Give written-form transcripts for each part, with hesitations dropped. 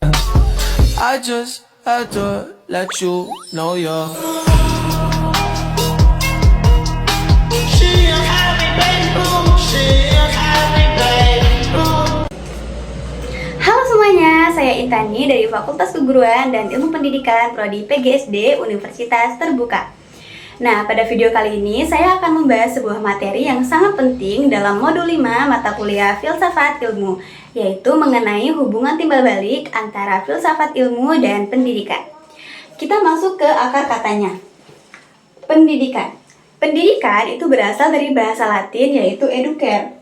I just had to let you know you're. She a happy baby, she a happy baby. Halo semuanya, saya Intani dari Fakultas Keguruan dan Ilmu Pendidikan Prodi PGSD Universitas Terbuka. Nah, pada video kali ini saya akan membahas sebuah materi yang sangat penting dalam modul 5 mata kuliah Filsafat Ilmu, yaitu mengenai hubungan timbal balik antara filsafat ilmu dan pendidikan. Kita masuk ke akar katanya. Pendidikan. Pendidikan itu berasal dari bahasa Latin yaitu educare.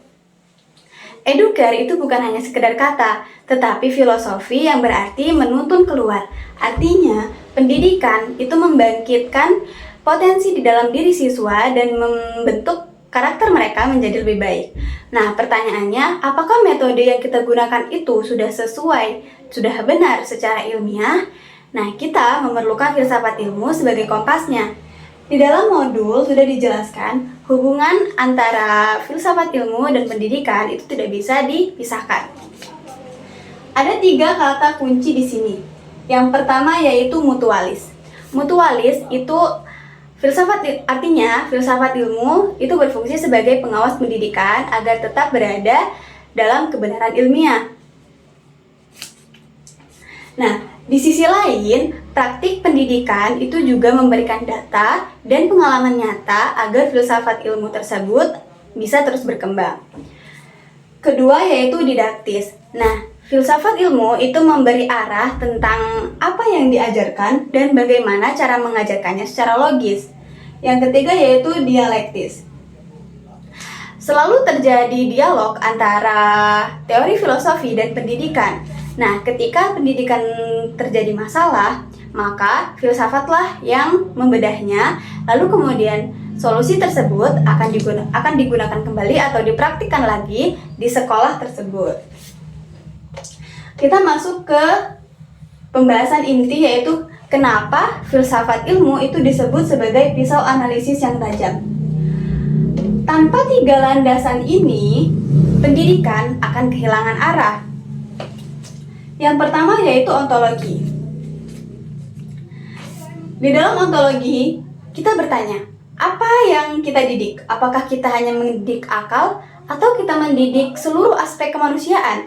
Educare itu bukan hanya sekedar kata, tetapi filosofi yang berarti menuntun keluar. Artinya, pendidikan itu membangkitkan potensi di dalam diri siswa dan membentuk karakter mereka menjadi lebih baik. Nah, pertanyaannya, apakah metode yang kita gunakan itu sudah sesuai, sudah benar secara ilmiah? Nah, kita memerlukan filsafat ilmu sebagai kompasnya. Di dalam modul sudah dijelaskan hubungan antara filsafat ilmu dan pendidikan itu tidak bisa dipisahkan. Ada 3 kata kunci di sini. Yang pertama yaitu mutualis. Mutualis itu artinya filsafat ilmu itu berfungsi sebagai pengawas pendidikan agar tetap berada dalam kebenaran ilmiah. Nah, di sisi lain, praktik pendidikan itu juga memberikan data dan pengalaman nyata agar filsafat ilmu tersebut bisa terus berkembang. Kedua yaitu didaktis. Nah, filsafat ilmu itu memberi arah tentang apa yang diajarkan dan bagaimana cara mengajarkannya secara logis. Yang ketiga yaitu dialektis. Selalu terjadi dialog antara teori filosofi dan pendidikan. Nah, ketika pendidikan terjadi masalah, maka filsafatlah yang membedahnya, lalu kemudian solusi tersebut akan digunakan kembali atau dipraktikkan lagi di sekolah tersebut. Kita masuk ke pembahasan inti yaitu kenapa filsafat ilmu itu disebut sebagai pisau analisis yang tajam. Tanpa 3 landasan ini, pendidikan akan kehilangan arah. Yang pertama yaitu ontologi. Di dalam ontologi, kita bertanya, apa yang kita didik? Apakah kita hanya mendidik akal atau kita mendidik seluruh aspek kemanusiaan?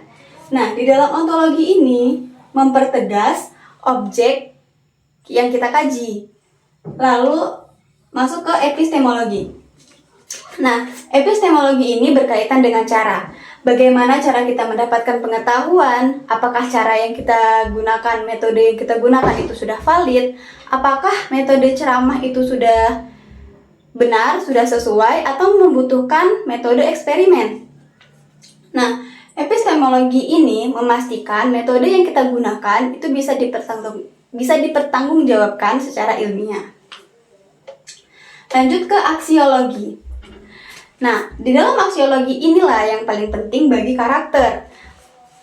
Nah, di dalam ontologi ini mempertegas objek yang kita kaji. Lalu masuk ke epistemologi. Nah, epistemologi ini berkaitan dengan cara. Bagaimana cara kita mendapatkan pengetahuan? Apakah cara yang kita gunakan, metode yang kita gunakan itu sudah valid? Apakah metode ceramah itu sudah benar, sudah sesuai, atau membutuhkan metode eksperimen? Nah, epistemologi ini memastikan metode yang kita gunakan itu bisa dipertanggungjawabkan secara ilmiah. Lanjut ke aksiologi. Nah, di dalam aksiologi inilah yang paling penting bagi karakter.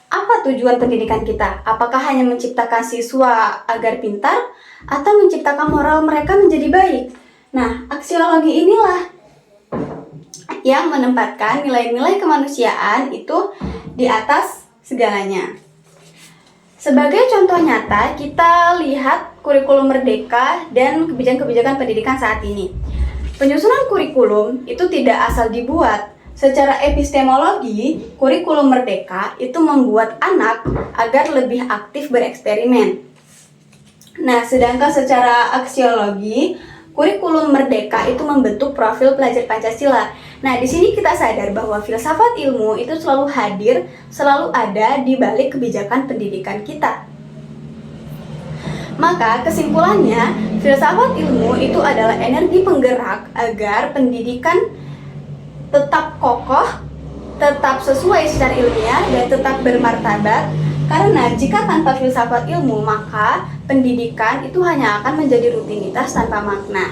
Apa tujuan pendidikan kita? Apakah hanya menciptakan siswa agar pintar atau menciptakan moral mereka menjadi baik? Nah, aksiologi inilah yang menempatkan nilai-nilai kemanusiaan itu di atas segalanya. Sebagai contoh nyata, kita lihat kurikulum Merdeka dan kebijakan-kebijakan pendidikan saat ini. Penyusunan kurikulum itu tidak asal dibuat. Secara epistemologi, kurikulum Merdeka itu membuat anak agar lebih aktif bereksperimen. Nah, sedangkan secara aksiologi, kurikulum Merdeka itu membentuk profil pelajar Pancasila. Nah, di sini kita sadar bahwa filsafat ilmu itu selalu hadir, selalu ada di balik kebijakan pendidikan kita. Maka kesimpulannya, filsafat ilmu itu adalah energi penggerak agar pendidikan tetap kokoh, tetap sesuai secara ilmiah, dan tetap bermartabat. Karena jika tanpa filsafat ilmu, maka pendidikan itu hanya akan menjadi rutinitas tanpa makna.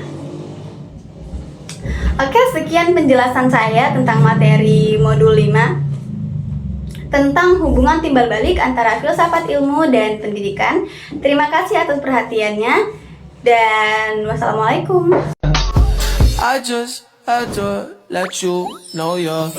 Oke, sekian penjelasan saya tentang materi modul 5 tentang hubungan timbal balik antara filsafat ilmu dan pendidikan. Terima kasih atas perhatiannya dan wassalamualaikum. I just had to let you know you're.